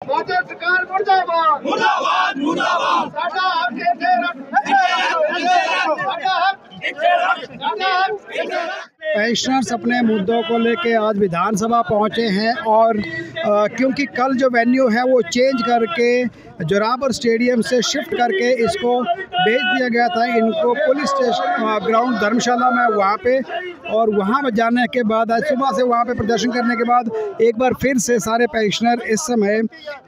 मोदी सरकार मुर्दाबाद मुर्दाबाद मुर्दाबाद साडा हक इत्थे रख पेंशनर्स अपने मुद्दों को लेके आज विधानसभा पहुंचे हैं और क्योंकि कल जो वेन्यू है वो चेंज करके जोरावर स्टेडियम से शिफ्ट करके इसको भेज दिया गया था इनको पुलिस स्टेशन ग्राउंड धर्मशाला में वहाँ पे, और वहाँ पर जाने के बाद आज सुबह से वहाँ पे प्रदर्शन करने के बाद एक बार फिर से सारे पेंशनर इस समय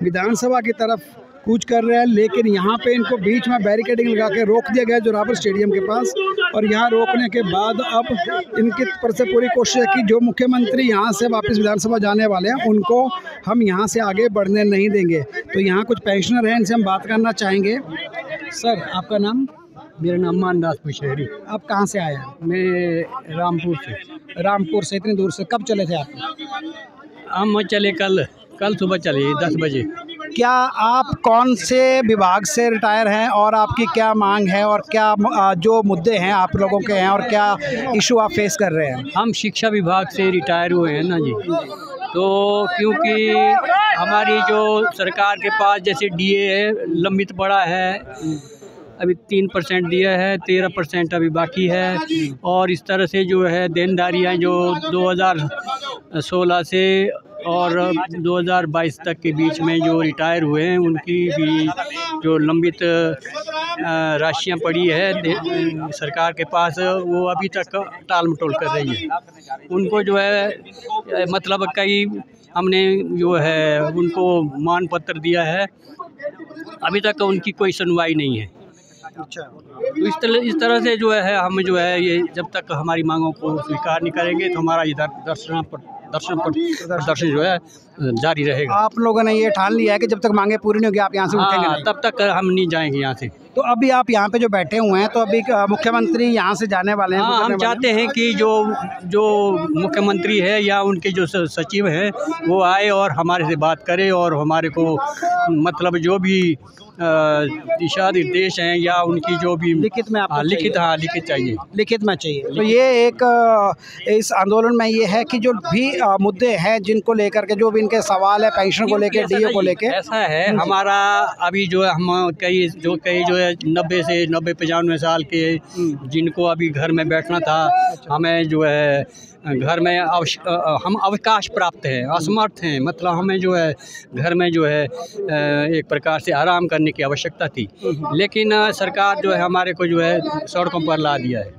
विधानसभा की तरफ कूच कर रहे हैं। लेकिन यहाँ पे इनको बीच में बैरिकेडिंग लगा के रोक दिया गया जोरावर स्टेडियम के पास, और यहाँ रोकने के बाद अब इनकी तरफ से पूरी कोशिश है कि जो मुख्यमंत्री यहाँ से वापस विधानसभा जाने वाले हैं उनको हम यहाँ से आगे बढ़ने नहीं देंगे। तो यहाँ कुछ पेंशनर हैं, इनसे हम बात करना चाहेंगे। सर, आपका नाम? मेरा नाम मानदास पुशेरी। आप कहाँ से आए हैं? मैं रामपुर से। रामपुर से इतनी दूर से कब चले थे आप? हम चले कल सुबह चले 10 बजे। क्या आप कौन से विभाग से रिटायर हैं और आपकी क्या मांग है और क्या जो मुद्दे हैं आप लोगों के हैं और क्या इशू आप फेस कर रहे हैं? हम शिक्षा विभाग से रिटायर हुए हैं ना जी। तो क्योंकि हमारी जो सरकार के पास जैसे डीए है लंबित पड़ा है, अभी 3% दिया है, 13% अभी बाकी है, और इस तरह से जो है देनदारियाँ जो 2016 से और 2022 तक के बीच में जो रिटायर हुए हैं उनकी भी जो लंबित राशियां पड़ी है सरकार के पास, वो अभी तक टाल मटोल कर रही है। उनको जो है मतलब कई हमने जो है उनको मान पत्र दिया है, अभी तक उनकी कोई सुनवाई नहीं है। अच्छा, तो इस तरह से जो है हम जो है ये जब तक हमारी मांगों को स्वीकार नहीं करेंगे तो हमारा इधर प्रदर्शन जो है जारी रहेगा। आप लोगों ने ये ठान लिया है कि जब तक मांगे पूरी नहीं होगी आप यहाँ से उठेंगे नहीं? तब तक हम नहीं जाएंगे यहाँ से। तो अभी आप यहाँ पे जो बैठे हुए हैं, तो अभी मुख्यमंत्री यहाँ से जाने वाले हैं? हाँ, हम चाहते हैं कि जो मुख्यमंत्री है या उनके जो सचिव हैं वो आए और हमारे से बात करे और हमारे को मतलब जो भी दिशा निर्देश हैं या उनकी जो भी लिखित में आप लिखित चाहिए, लिखित में चाहिए। तो ये एक इस आंदोलन में ये है कि जो भी मुद्दे हैं जिनको लेकर के जो भी इनके सवाल है पेंशन को लेकर, डीए को लेकर, ऐसा है हमारा अभी जो है हम कई जो है 90 से 95 साल के जिनको अभी घर में बैठना था, हमें जो है घर में हम अवकाश प्राप्त है, असमर्थ हैं, मतलब हमें जो है घर में जो है एक प्रकार से आराम करने की आवश्यकता थी, लेकिन सरकार जो है हमारे को जो है सड़कों पर ला दिया है,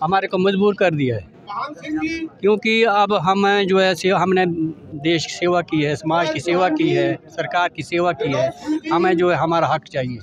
हमारे को मजबूर कर दिया है। क्योंकि अब हम जो है हमने देश की सेवा की है, समाज की सेवा की है, सरकार की सेवा की है, हमें जो है हमारा हक चाहिए।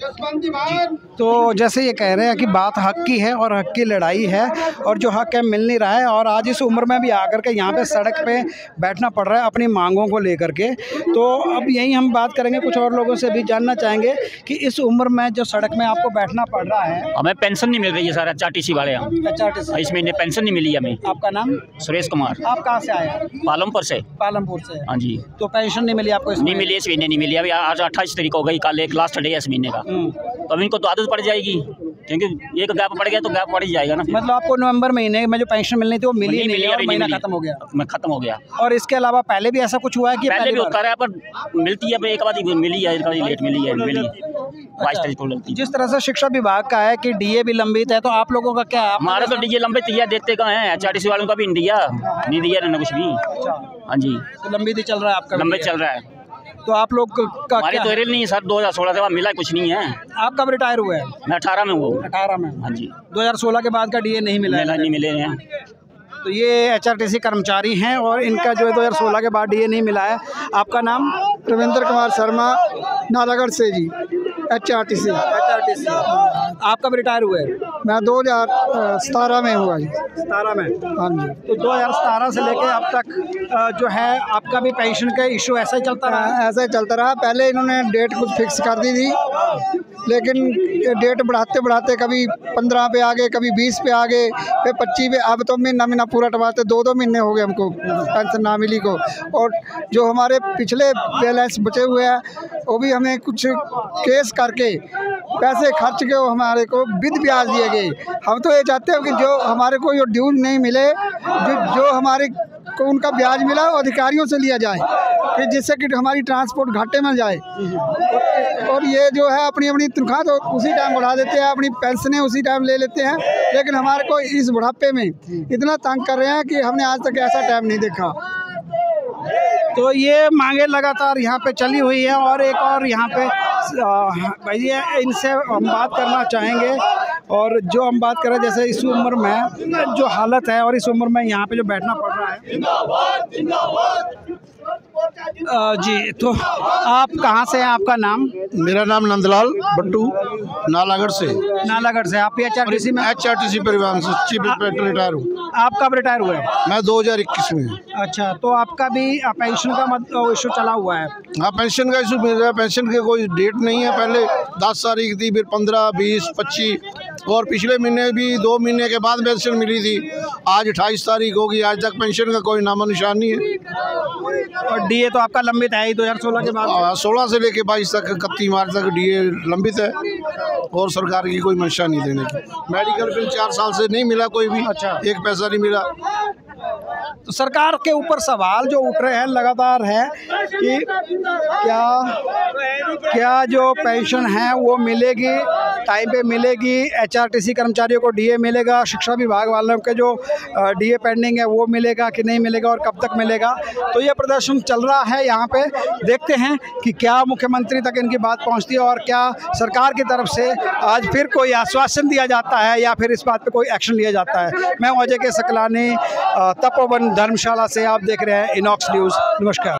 तो जैसे ये कह रहे हैं कि बात हक की है और हक की लड़ाई है और जो हक है मिल नहीं रहा है, और आज इस उम्र में भी आकर के यहाँ पे सड़क पे बैठना पड़ रहा है अपनी मांगों को लेकर के। तो अब यही हम बात करेंगे, कुछ और लोगों से भी जानना चाहेंगे कि इस उम्र में जो सड़क में आपको बैठना पड़ रहा है। हमें पेंशन नहीं मिल रही है सर, HRTC वाले HRTC इस महीने पेंशन नहीं मिली हमें। आपका नाम? सुरेश कुमार। आप कहाँ से आए हैं? पालमपुर से। पालमपुर से? हाँ जी। तो पेंशन नहीं मिली आपको? नहीं मिली, इस महीने नहीं मिली। अभी आज 28 तारीख हो गई, कल एक लास्ट डे है इस महीने का। तो अब इनको तो आदत पड़ जाएगी, क्योंकि एक गैप पड़ गया तो गैप पड़ ही जाएगा ना। मतलब आपको नवंबर महीने में जो पेंशन मिलनी थी वो मिली नहीं, और महीना खत्म हो गया? खत्म हो गया। और इसके अलावा पहले भी ऐसा कुछ हुआ है कि पहले भी होता रहा, पर मिलती है एक बार मिली है, लेट मिली है, 22 तारीख को मिलती है। जिस तरह से शिक्षा विभाग का है कि डीए भी लंबित है, तो आप लोगों का क्या? हमारा तो डीए लंबित दिया, देखते कहाँ है, HRTC वालों का भी नहीं दिया ना कुछ भी। हाँ जी, तो लंबित ही चल रहा है आपका? लंबित चल रहा है। तो आप लोग का हमारे तो रेल नहीं सर, 2016 के बाद मिला कुछ नहीं है। आप कब रिटायर हुए हैं? मैं 18 में हूँ। 18 में? हाँ जी। 2016 के बाद का डीए नहीं मिला? नहीं मिले हैं। तो ये HRTC कर्मचारी हैं और इनका जो है 2016 के बाद डीए नहीं मिला है। आपका नाम? रविंद्र कुमार शर्मा, नालागढ़ से जी। HRTC। आप कब रिटायर हुए? मैं 2017 में हुआ जी। 17 में? हाँ जी। तो 2017 से लेके अब तक जो है आपका भी पेंशन का इशू ऐसा ही चलता रहा? ऐसा ही चलता रहा। पहले इन्होंने डेट कुछ फिक्स कर दी थी, लेकिन डेट बढ़ाते बढ़ाते कभी 15 पे आ गए, कभी 20 पे आ गए, फिर 25 पे। अब तो महीना पूरा टमाते 2 महीने हो गए हमको पेंशन ना मिली को। और जो हमारे पिछले बैलेंस बचे हुए हैं वो भी हमें कुछ केस करके पैसे खर्च के हमारे को विद ब्याज दिए गए। हम तो ये चाहते हैं कि जो हमारे को जो ड्यूज नहीं मिले, जो हमारे उनका ब्याज मिला वो अधिकारियों से लिया जाए कि जिससे कि हमारी ट्रांसपोर्ट घाटे में जाए। और ये जो है अपनी अपनी तनख्वाह तो उसी टाइम बढ़ा देते हैं, अपनी पेंशनें उसी टाइम ले लेते हैं, लेकिन हमारे को इस बुढ़ापे में इतना तंग कर रहे हैं कि हमने आज तक ऐसा टाइम नहीं देखा। तो ये मांगे लगातार यहाँ पे चली हुई है। और एक और यहाँ पे भैया इनसे हम बात करना चाहेंगे। और जो हम बात करें जैसे इस उम्र में जो हालत है और इस उम्र में यहाँ पे जो बैठना पड़ रहा है। जी, तो आप कहाँ से हैं? आपका नाम? मेरा नाम नंदलाल बट्टू, नालागढ़ से। नालागढ़ से। आप HRTC में? HRTC परिवहन से चीफ इंस्पेक्टर रिटायर हूँ। आप कब रिटायर हुए? मैं 2021 में। अच्छा, तो आपका भी पेंशन का इशू चला हुआ है? हाँ, पेंशन का इशू मेरा, पेंशन की कोई डेट नहीं है। पहले 10 तारीख थी, फिर 15, 20, 25 और पिछले महीने भी 2 महीने के बाद पेंशन मिली थी। आज 28 तारीख होगी, आज तक पेंशन का कोई नामो निशान नहीं है। और DA तो आपका लंबित है ही 2016 के बाद? 16 से लेके 22 तक 31 मार्च तक DA लंबित है और सरकार की कोई मंशा नहीं देने की। मेडिकल बिल 4 साल से नहीं मिला कोई भी। अच्छा, एक पैसा नहीं मिला। तो सरकार के ऊपर सवाल जो उठ रहे हैं लगातार है कि क्या जो पेंशन है वो मिलेगी, टाइम पे मिलेगी, HRTC कर्मचारियों को DA मिलेगा, शिक्षा विभाग वालों के जो DA पेंडिंग है वो मिलेगा कि नहीं मिलेगा और कब तक मिलेगा। तो ये प्रदर्शन चल रहा है यहाँ पे। देखते हैं कि क्या मुख्यमंत्री तक इनकी बात पहुँचती है और क्या सरकार की तरफ से आज फिर कोई आश्वासन दिया जाता है या फिर इस बात पे कोई एक्शन लिया जाता है। मैं अजय के सकलानी, तपोवन धर्मशाला से। आप देख रहे हैं इनॉक्स न्यूज़। नमस्कार।